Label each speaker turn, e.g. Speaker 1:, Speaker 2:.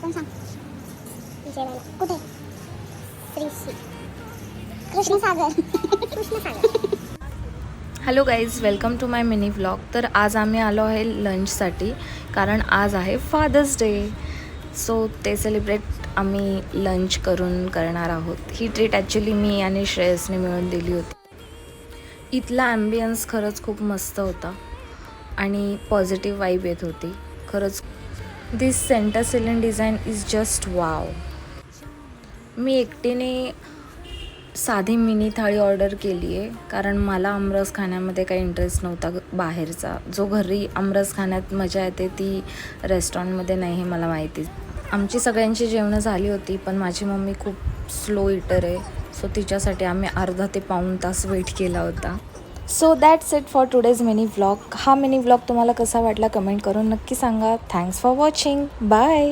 Speaker 1: पण सांग जेवायला कुठे? Shri Krishnasagar. Krishnasagar.
Speaker 2: Hello guys, welcome to my mini vlog. तर आज आम्ही आलो आहे लंचसाठी, कारण आज आहे फादर्स डे. सो ते सेलिब्रेट आम्ही लंच करणार आहोत. ही ट्रीट ॲक्च्युली मी आणि श्रेयसने मिळून दिली होती. इथला ॲम्बियन्स खरंच खूप मस्त होता आणि पॉझिटिव्ह वाईब येत होती. खरंच दिस सेंटर सिलेंड डिझाईन इज जस्ट वाव. मी एकटीने साधी मिनी थाळी ऑर्डर केली आहे, कारण मला आमरस खाण्यामध्ये काही इंटरेस्ट नव्हता बाहेरचा. जो घरी आमरस खाण्यात मजा येते ती रेस्टॉरंटमध्ये नाही, हे मला माहिती. आमची सगळ्यांची जेवणं झाली होती, पण माझी मम्मी खूप स्लो इटर आहे, सो तिच्यासाठी आम्ही अर्धा ते पाऊण तास वेट केला होता. So that's it for today's mini vlog. हा मिनी व्लॉग तुम्हाला कसा वाटला कमेंट करून नक्की सांगा. Thanks for watching. बाय.